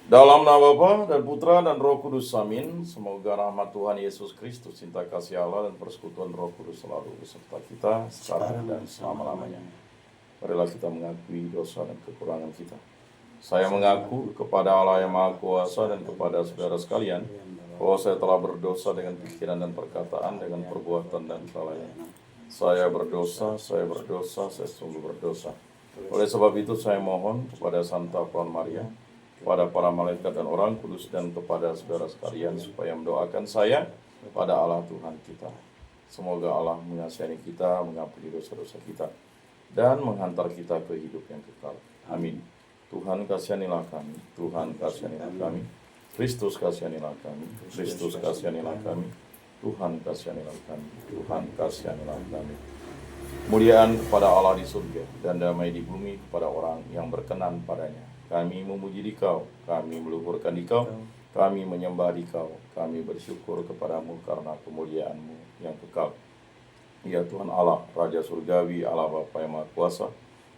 Dalam nama Bapa dan Putra dan Roh Kudus, amin. Semoga rahmat Tuhan Yesus Kristus, cinta kasih Allah dan persekutuan Roh Kudus selalu beserta kita sekarang dan selama-lamanya. Marilah kita mengakui dosa dan kekurangan kita. Saya mengaku kepada Allah yang Maha Kuasa dan kepada saudara sekalian bahwa saya telah berdosa dengan pikiran dan perkataan, dengan perbuatan dan kelalaian. Saya berdosa, saya sungguh berdosa. Oleh sebab itu saya mohon kepada Santa Puan Maria, kepada para malaikat dan orang kudus, dan kepada saudara sekalian supaya mendoakan saya pada Allah Tuhan kita. Semoga Allah mengasihani kita, mengampuni dosa-dosa kita, dan menghantar kita ke hidup yang kekal. Amin. Tuhan kasihanilah kami, Tuhan kasihanilah kami, Kristus kasihanilah kami, Kristus kasihanilah kami, Tuhan kasihanilah kami, Tuhan kasihanilah kami. Kemuliaan kepada Allah di surga dan damai di bumi kepada orang yang berkenan padanya. Kami memuji Dikau, kami meluhurkan Dikau, kami menyembah Dikau, kami bersyukur kepadamu karena kemuliaan-Mu yang kekal. Ya Tuhan Allah, Raja Surgawi, Allah Bapa yang Maha Kuasa,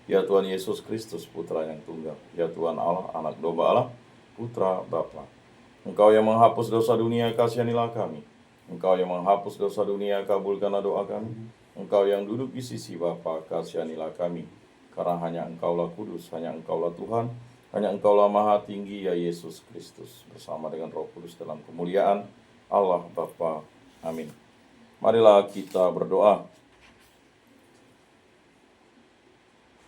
ya Tuhan Yesus Kristus, Putra yang tunggal, ya Tuhan Allah, Anak Domba Allah, Putra Bapa. Engkau yang menghapus dosa dunia, kasihanilah kami. Engkau yang menghapus dosa dunia, kabulkanlah doa kami. Engkau yang duduk di sisi Bapa, kasihanilah kami. Karena hanya Engkaulah kudus, hanya Engkaulah Tuhan, hanya Engkaulah Maha Tinggi, ya Yesus Kristus, bersama dengan Roh Kudus dalam kemuliaan Allah Bapa. Amin. Marilah kita berdoa.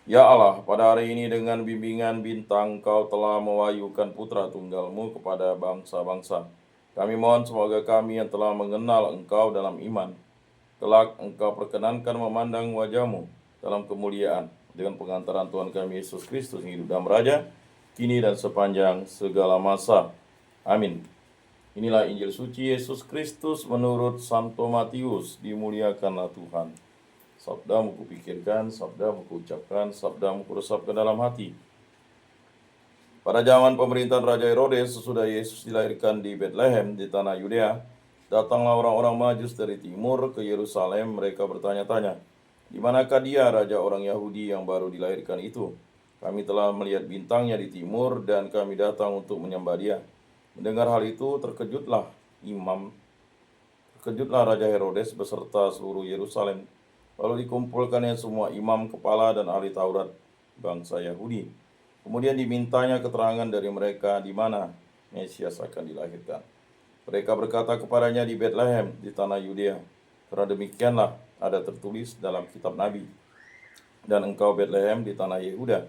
Ya Allah, pada hari ini dengan bimbingan bintang Kau telah mewahyukan Putra Tunggal-Mu kepada bangsa-bangsa. Kami mohon semoga kami yang telah mengenal Engkau dalam iman, kelak Engkau perkenankan memandang wajah-Mu dalam kemuliaan dengan pengantaran Tuhan kami Yesus Kristus yang hidup dan beraja, kini dan sepanjang segala masa. Amin. Inilah Injil suci Yesus Kristus menurut Santo Matius. Dimuliakanlah Tuhan. Sabdamu kupikirkan, sabdamu kuucapkan, sabdamu kuresapkan dalam hati. Pada zaman pemerintahan Raja Herodes, sesudah Yesus dilahirkan di Betlehem di tanah Yudea, datanglah orang-orang Majus dari timur ke Yerusalem. Mereka bertanya-tanya, di manakah dia, raja orang Yahudi yang baru dilahirkan itu? Kami telah melihat bintangnya di timur dan kami datang untuk menyembah dia. Mendengar hal itu, terkejutlah Raja Herodes beserta seluruh Yerusalem. Lalu dikumpulkannya semua imam kepala dan ahli Taurat bangsa Yahudi. Kemudian dimintanya keterangan dari mereka di mana Mesias akan dilahirkan. Mereka berkata kepadanya, di Betlehem di tanah Yudea. Karena demikianlah ada tertulis dalam kitab Nabi. Dan engkau Betlehem di tanah Yehuda,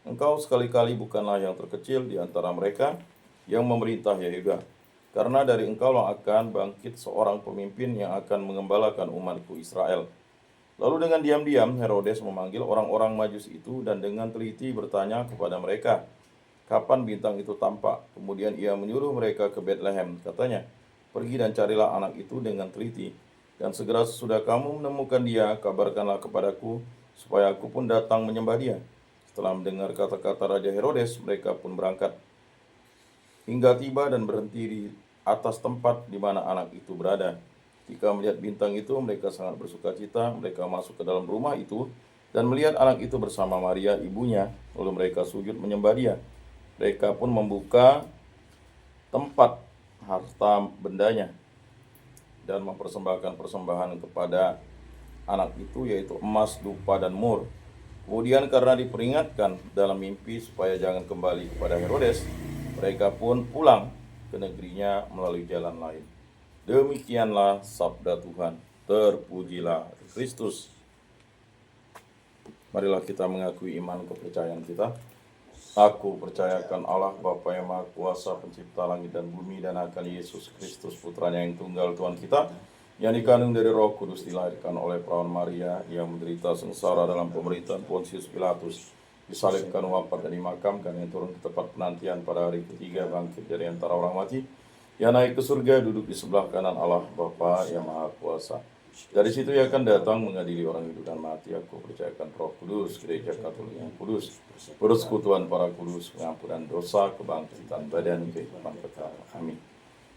engkau sekali-kali bukanlah yang terkecil di antara mereka yang memerintah Yehuda. Karena dari engkaulah akan bangkit seorang pemimpin yang akan mengembalakan umatku Israel. Lalu dengan diam-diam Herodes memanggil orang-orang Majus itu dan dengan teliti bertanya kepada mereka, kapan bintang itu tampak? Kemudian ia menyuruh mereka ke Betlehem. Katanya, pergi dan carilah anak itu dengan teliti. Dan segera sesudah kamu menemukan dia, kabarkanlah kepadaku, supaya aku pun datang menyembah dia. Setelah mendengar kata-kata Raja Herodes, mereka pun berangkat. Hingga tiba dan berhenti di atas tempat di mana anak itu berada. Ketika melihat bintang itu, mereka sangat bersuka cita. Mereka masuk ke dalam rumah itu dan melihat anak itu bersama Maria, ibunya. Lalu mereka sujud menyembah dia. Mereka pun membuka tempat harta bendanya dan mempersembahkan persembahan kepada anak itu, yaitu emas, dupa, dan mur. Kemudian karena diperingatkan dalam mimpi supaya jangan kembali kepada Herodes, mereka pun pulang ke negerinya melalui jalan lain. Demikianlah sabda Tuhan. Terpujilah Kristus. Marilah kita mengakui iman kepercayaan kita. Aku percayakan Allah Bapa yang Maha Kuasa, pencipta langit dan bumi, dan akan Yesus Kristus, putranya yang tunggal Tuhan kita, yang dikandung dari Roh Kudus, dilahirkan oleh perawan Maria, yang menderita sengsara dalam pemerintahan Pontius Pilatus, disalibkan, wafat, dan dimakamkan, yang turun ke tempat penantian pada hari ketiga, bangkit dari antara orang mati, yang naik ke surga, duduk di sebelah kanan Allah Bapa yang Maha Kuasa. Dari situ ia akan datang mengadili orang hidup dan mati. Aku percayakan Roh Kudus, Gereja Katolik yang kudus, persekutuan para kudus, pengampunan dosa, kebangkitan badan, kehidupan kekal. Amin.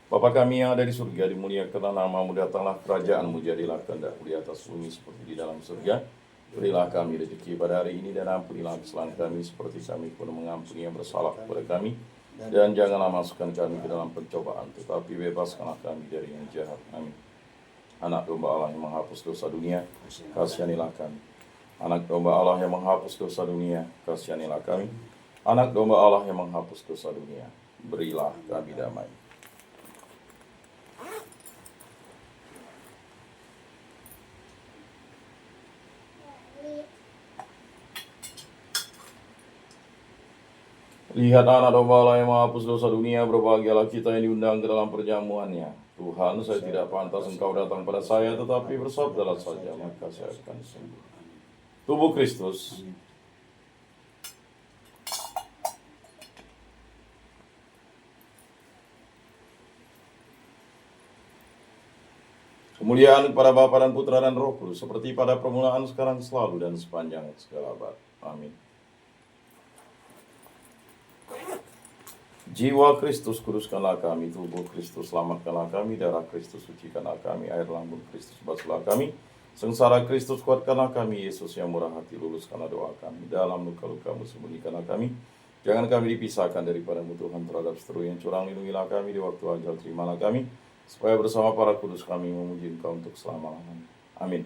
Bapa kami yang ada di surga, dimuliakanlah namamu, datanglah kerajaan-Mu, jadilah kehendak-Mu di atas bumi seperti di dalam surga. Berilah kami rezeki pada hari ini, dan ampunilah kesalahan kami seperti kami pun mengampuni yang bersalah kepada kami. Dan janganlah masukkan kami ke dalam pencobaan, tetapi bebaskanlah kami dari yang jahat. Amin. Anak domba Allah yang menghapus dosa dunia, kasihanilah kami. Anak domba Allah yang menghapus dosa dunia, kasihanilah kami. Anak domba Allah yang menghapus dosa dunia, berilah kami damai. Lihat anak domba Allah yang menghapus dosa dunia, berbahagialah kita yang diundang ke dalam perjamuannya. Tuhan, saya tidak pantas Engkau datang pada saya, tetapi bersabdalah saja, maka saya akan sembuh. Tubuh Kristus. Kemuliaan kepada Bapa dan Putra dan Roh Kudus, seperti pada permulaan, sekarang, selalu, dan sepanjang segala abad. Amin. Jiwa Kristus kuduskanlah kami, tubuh Kristus selamatkanlah kami, darah Kristus sucikanlah kami, air lambung Kristus basuhlah kami, sengsara Kristus kuatkanlah kami, Yesus yang murah hati luluskanlah doa kami, dalam luka-lukamu sembunyikanlah kami, jangan kami dipisahkan daripadamu Tuhan, terhadap seteru yang curang lindungilah kami, di waktu ajal terimalah kami, supaya bersama para kudus kami memuji Engkau untuk selama-lamanya. Amin.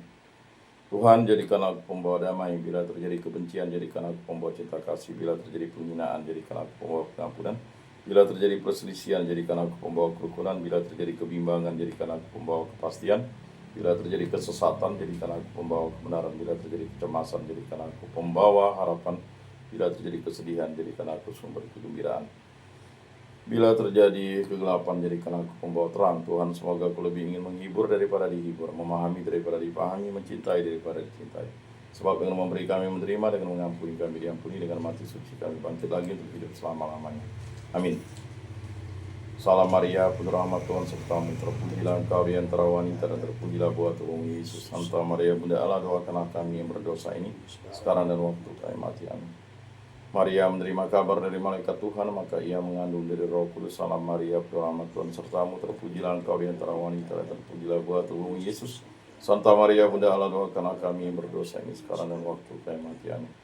Tuhan, jadikan aku pembawa damai, bila terjadi kebencian jadikan aku pembawa cinta kasih, bila terjadi penghinaan jadikan aku pembawa pengampunan, bila terjadi perselisihan, jadikan aku pembawa kerukunan. Bila terjadi kebimbangan, jadikan aku pembawa kepastian. Bila terjadi kesesatan, jadikan aku pembawa kebenaran. Bila terjadi kecemasan, jadikan aku pembawa harapan. Bila terjadi kesedihan, jadikan aku sumber kegembiraan. Bila terjadi kegelapan, jadikan aku pembawa terang. Tuhan, semoga aku lebih ingin menghibur daripada dihibur, memahami daripada dipahami, mencintai daripada dicintai. Sebab dengan memberi kami menerima, dengan mengampuni kami diampuni, dengan mati suci kami bangkit lagi untuk hidup selama-lamanya. Amin. Salam Maria, penuh rahmat Tuhan sertamu, terpujilah Engkau di antara wanita dan terpujilah buah tubuhmu Yesus. Santa Maria Bunda Allah, doakanlah kami yang berdosa ini, sekarang dan waktu kami mati. Amin. Maria menerima kabar dari malaikat Tuhan, maka ia mengandung dari Roh Kudus. Salam Maria, penuh rahmat Tuhan sertamu, terpujilah Engkau di antara wanita dan terpujilah buah tubuhmu Yesus. Santa Maria Bunda Allah, doakanlah kami yang berdosa ini, sekarang dan waktu kami mati. Amin.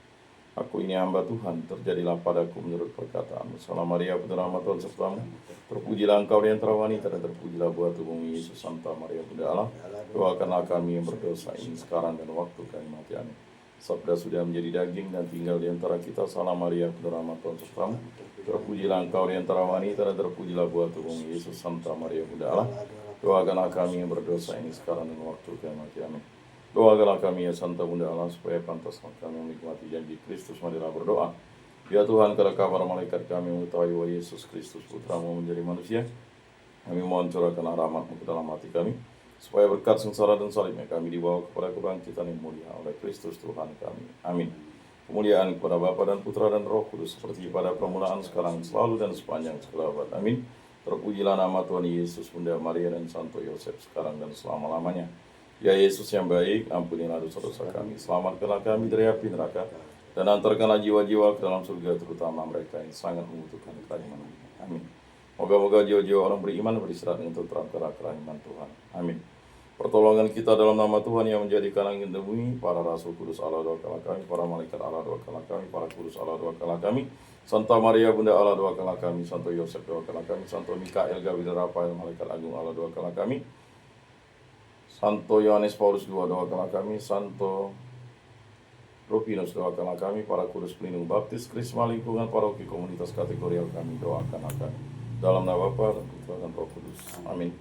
Aku ini hamba Tuhan, terjadilah padaku menurut perkataanmu. Salam Maria, penuh rahmat Tuhan sertamu, terpujilah Engkau di antara wanita dan terpujilah buah tubuhmu Yesus. Santa Maria Bunda Allah, doakanlah kami yang berdosa ini, sekarang dan waktu kami mati. Amin. Sabda sudah menjadi daging dan tinggal di antara kita. Salam Maria, penuh rahmat Tuhan sertamu, terpujilah Engkau di antara wanita dan terpujilah buah tubuhmu Yesus. Santa Maria Bunda Allah, doakanlah kami yang berdosa ini, sekarang dan waktu kami mati. Amin. Doakanlah kami ya Santa Bunda Allah, supaya pantas kami menikmati janji Kristus. Marilah berdoa. Ya Tuhan, karena kabar malaikat kami mengetahui bahwa Yesus Kristus Putramu menjadi manusia, kami mohon curahkanlah rahmat-Mu ke dalam hati kami, supaya berkat sengsara dan salibnya kami dibawa kepada kebangkitan yang mulia oleh Kristus Tuhan kami. Amin. Kemuliaan kepada Bapa dan Putra dan Roh Kudus, seperti pada permulaan, sekarang, selalu, dan sepanjang segala abad. Amin. Terpujilah nama Tuhan Yesus, Bunda Maria, dan Santo Yosef, sekarang dan selama-lamanya. Ya Yesus yang baik, ampunilah dosa-dosa kami, selamatkanlah kami dari api neraka, dan antarkanlah jiwa-jiwa ke dalam surga, terutama mereka yang sangat membutuhkan kerahiman. Amin. Moga-moga jiwa-jiwa orang beriman beristirahat dengan tentram karena kerahiman Tuhan. Amin. Pertolongan kita dalam nama Tuhan yang menjadikan langit dan bumi, para rasul kudus Allah doakanlah kami, para malaikat Allah doakanlah kami, para kudus Allah doakanlah kami, Santa Maria Bunda Allah doakanlah kami, Santo Yosef doakanlah kami, Santo Mikael, Gabriel, Rafael, malaikat agung Allah doakanlah kami, Santo Yohanes Paulus II doakanlah kami, Santo Rufinus doakanlah kami, para kudus pelindung baptis, Krisma lingkungan paroki komunitas kategorial kami doakanlah kami. Dalam nama Bapa dan Putra dan Roh Kudus. Amin.